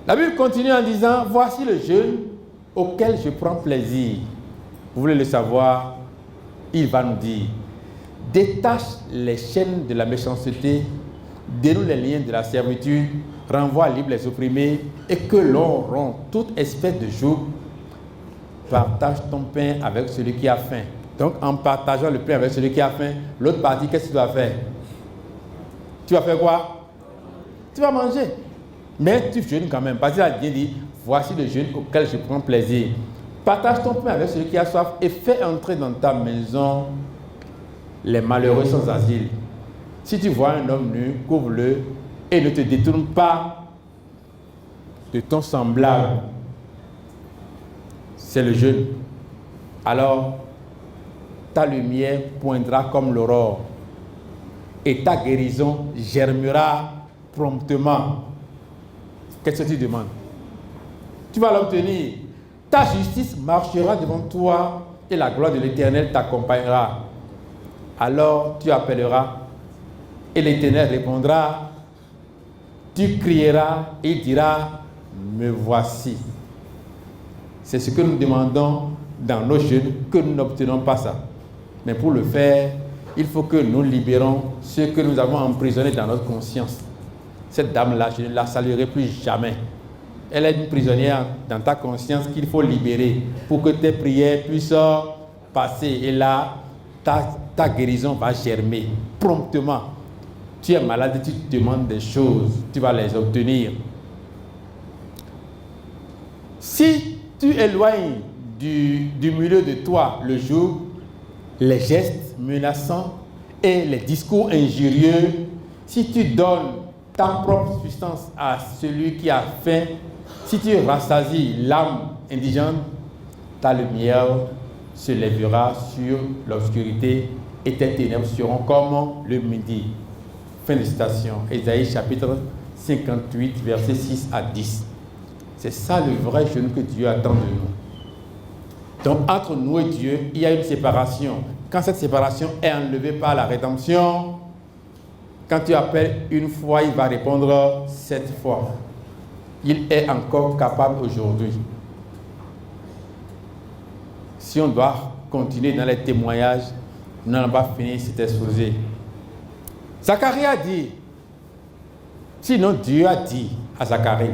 Speaker 2: La Bible continue en disant, voici le jeûne auquel je prends plaisir. Vous voulez le savoir? Il va nous dire, détache les chaînes de la méchanceté, dénoue les liens de la servitude, renvoie libre les opprimés, et que l'on rompt toute espèce de joug. Partage ton pain avec celui qui a faim. Donc, en partageant le pain avec celui qui a faim, l'autre partie, qu'est-ce que tu dois faire? Tu vas faire quoi? Tu vas manger. Mais tu jeûnes quand même. Parce qu'il a bien dit, voici le jeûne auquel je prends plaisir. Partage ton pain avec celui qui a soif et fais entrer dans ta maison les malheureux sans asile. Si tu vois un homme nu, couvre-le et ne te détourne pas de ton semblable. C'est le jeûne. Alors, ta lumière poindra comme l'aurore et ta guérison germera promptement. Qu'est-ce que tu demandes? Tu vas l'obtenir. Ta justice marchera devant toi et la gloire de l'Éternel t'accompagnera. Alors tu appelleras Et l'Éternel répondra, tu crieras et il dira, me voici. C'est ce que nous demandons dans nos jeûnes, que nous n'obtenons pas ça. Mais pour le faire, il faut que nous libérons ce que nous avons emprisonné dans notre conscience. Cette dame-là, je ne la saluerai plus jamais. Elle est une prisonnière dans ta conscience qu'il faut libérer pour que tes prières puissent passer. Et là, ta guérison va germer promptement. Tu es malade, tu te demandes des choses, tu vas les obtenir. Si tu éloignes du milieu de toi le jour, les gestes menaçants et les discours injurieux, si tu donnes ta propre substance à celui qui a faim, si tu rassasies l'âme indigente, ta lumière se lèvera sur l'obscurité et tes ténèbres seront comme le midi. Fin de citation. Ésaïe chapitre 58, versets 6 à 10. C'est ça le vrai jeûne que Dieu attend de nous. Donc entre nous et Dieu, il y a une séparation. Quand cette séparation est enlevée par la rédemption, quand tu appelles une fois, il va répondre 7 fois. Il est encore capable aujourd'hui. Si on doit continuer dans les témoignages, nous n'allons pas finir cet exposé. Zacharie a dit, sinon Dieu a dit à Zacharie,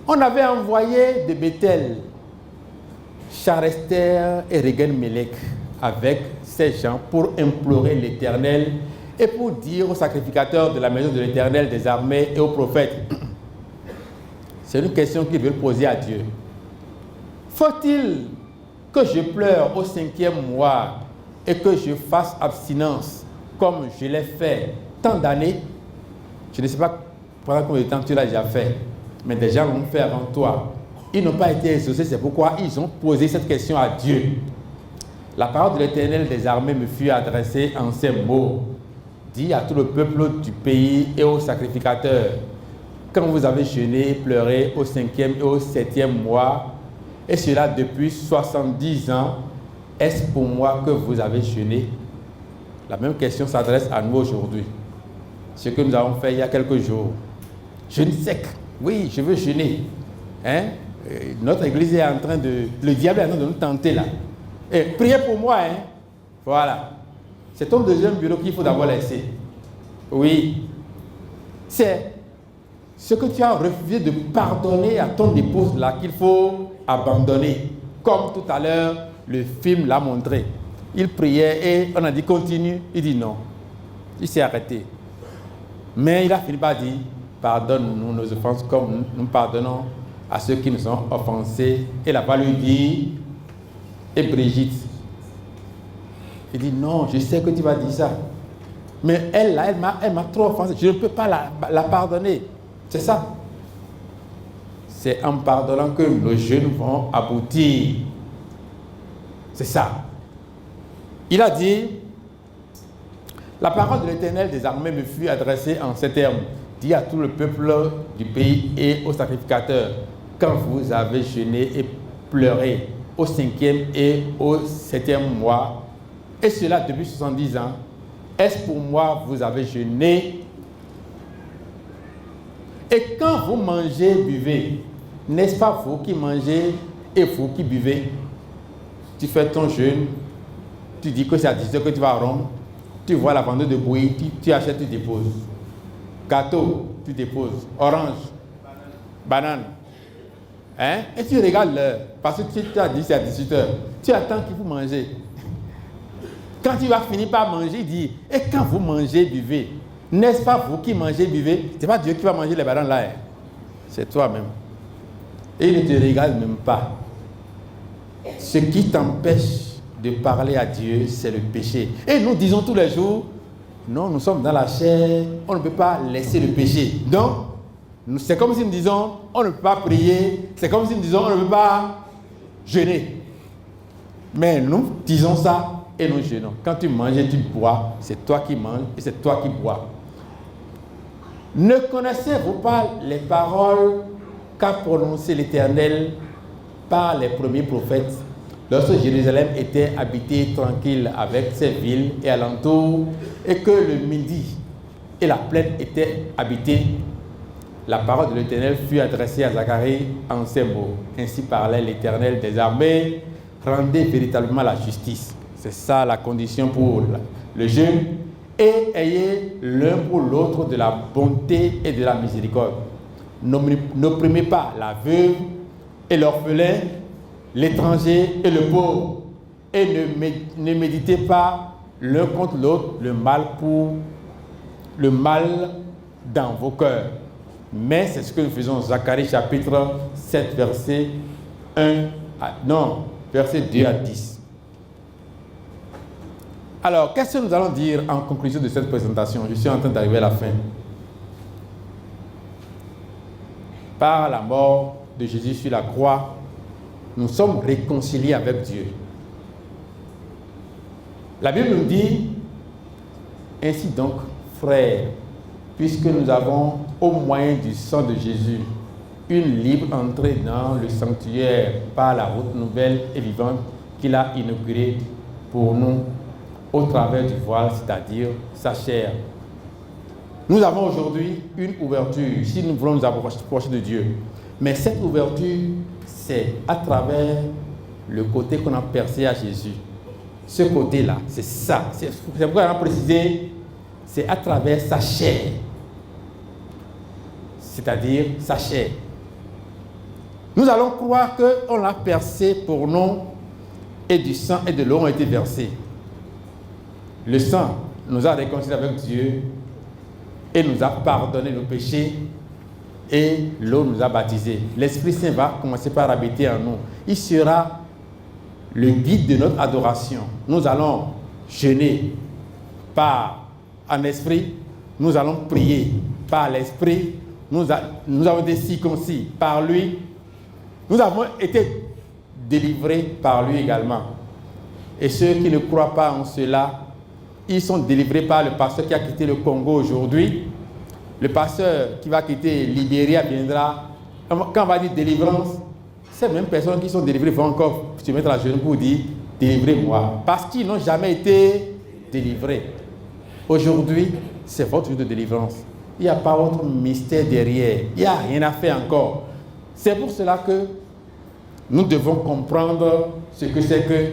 Speaker 2: on avait envoyé de Bethel Charester et Regen-Melech avec ces gens pour implorer l'Éternel et pour dire aux sacrificateurs de la maison de l'Éternel des armées et aux prophètes. C'est une question qu'ils veulent poser à Dieu. Faut-il que je pleure au 5e mois et que je fasse abstinence comme je l'ai fait tant d'années? Je ne sais pas pendant combien de temps tu l'as déjà fait, mais des gens l'ont fait avant toi. Ils n'ont pas été exaucés, c'est pourquoi ils ont posé cette question à Dieu. La parole de l'Éternel des armées me fut adressée en ces mots. Dis à tout le peuple du pays et aux sacrificateurs, quand vous avez jeûné et pleuré au 5e et au 7e mois, et cela depuis 70 ans, est-ce pour moi que vous avez jeûné? La même question s'adresse à nous aujourd'hui. Ce que nous avons fait il y a quelques jours. Jeûne sec. Oui, je veux jeûner. Hein? Notre église est en train de... Le diable est en train de nous tenter là. Et priez pour moi. Hein? Voilà. C'est ton deuxième bureau qu'il faut d'abord laisser. Oui. C'est ce que tu as refusé de pardonner à ton épouse là qu'il faut abandonner. Comme tout à l'heure, le film l'a montré. Il priait et on a dit continue. Il dit non. Il s'est arrêté. Mais il a fini par dire pardonne-nous nos offenses comme nous pardonnons à ceux qui nous ont offensés. Et là-bas lui dit, et Brigitte, il dit non, je sais que tu vas dire ça. Mais elle m'a trop offensé. Je ne peux pas la pardonner. C'est ça. C'est en pardonnant que nos jeûnes vont aboutir. C'est ça. Il a dit, la parole de l'Éternel des armées me fut adressée en ces termes. Dis à tout le peuple du pays et aux sacrificateurs, quand vous avez jeûné et pleuré au 5e et au 7e mois, et cela depuis 70 ans, est-ce pour moi vous avez jeûné? Et quand vous mangez, buvez, n'est-ce pas vous qui mangez et vous qui buvez? Tu fais ton jeûne, tu dis que c'est à 10 heures que tu vas à Rome, tu vois la vendeuse de bouillie, tu achètes, tu déposes. Gâteau, tu déposes. Orange, banane. Hein? Et tu regardes l'heure, parce que tu as dit c'est à 18 heures. Tu attends qu'il faut manger. Quand tu vas finir par manger, il dit, et quand vous mangez, buvez. N'est-ce pas vous qui mangez, buvez? Ce n'est pas Dieu qui va manger les bananes là. Hein? C'est toi-même. Et il ne te regarde même pas. Ce qui t'empêche de parler à Dieu, c'est le péché. Et nous disons tous les jours, non, nous sommes dans la chair, on ne peut pas laisser le péché. Donc, c'est comme si nous disons, on ne peut pas prier, c'est comme si nous disons, on ne peut pas jeûner. Mais nous disons ça et nous jeûnons. Quand tu manges et tu bois, c'est toi qui manges et c'est toi qui bois. Ne connaissez-vous pas les paroles qu'a prononcées l'Éternel par les premiers prophètes? lorsque Jérusalem était habitée tranquille avec ses villes et alentours, et que le midi et la plaine étaient habités, la parole de l'Éternel fut adressée à Zacharie en ces mots. Ainsi parlait l'Éternel des armées, rendez véritablement la justice. C'est ça la condition pour le jeûne. Et ayez l'un pour l'autre de la bonté et de la miséricorde. N'opprimez pas la veuve et l'orphelin, l'étranger et le pauvre. Et ne méditez pas l'un contre l'autre le mal dans vos cœurs. Mais c'est ce que nous faisons. Zacharie chapitre 7, verset 2 à 10. Alors, qu'est-ce que nous allons dire en conclusion de cette présentation? Je suis en train d'arriver à la fin. Par la mort de Jésus sur la croix, nous sommes réconciliés avec Dieu. La Bible nous dit, ainsi donc, frères, puisque nous avons, au moyen du sang de Jésus, une libre entrée dans le sanctuaire par la route nouvelle et vivante qu'il a inaugurée pour nous au travers du voile, c'est-à-dire sa chair. Nous avons aujourd'hui une ouverture, si nous voulons nous approcher de Dieu. Mais cette ouverture, c'est à travers le côté qu'on a percé à Jésus. Ce côté-là, c'est ça. C'est pourquoi on a précisé, c'est à travers sa chair. C'est-à-dire sa chair. Nous allons croire qu'on l'a percé pour nous et du sang et de l'eau ont été versés. Le sang nous a réconciliés avec Dieu et nous a pardonné nos péchés et l'eau nous a baptisés. L'Esprit Saint va commencer par habiter en nous. Il sera le guide de notre adoration. Nous allons jeûner en esprit, nous allons prier par l'esprit, nous avons été circoncis par lui, nous avons été délivrés par lui également. Et ceux qui ne croient pas en cela, ils sont délivrés par le pasteur qui a quitté le Congo aujourd'hui. Le pasteur qui va quitter Libéria viendra. Quand on va dire délivrance, ces mêmes personnes qui sont délivrées vont encore se mettre à genoux pour dire « délivrez-moi ». Parce qu'ils n'ont jamais été délivrés. Aujourd'hui, c'est votre jour de délivrance. Il n'y a pas autre mystère derrière. Il n'y a rien à faire encore. C'est pour cela que nous devons comprendre ce que c'est que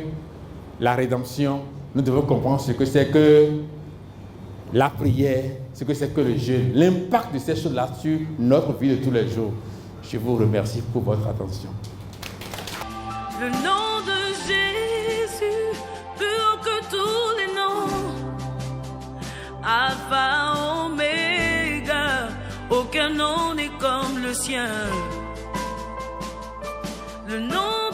Speaker 2: la rédemption. Nous devons comprendre ce que c'est que la prière, ce que c'est que le jeûne, l'impact de ces choses-là sur notre vie de tous les jours. Je vous remercie pour votre attention.
Speaker 1: Le nom de Jésus, plus haut que tous les noms. Alpha, Oméga, aucun nom n'est comme le sien. Le nom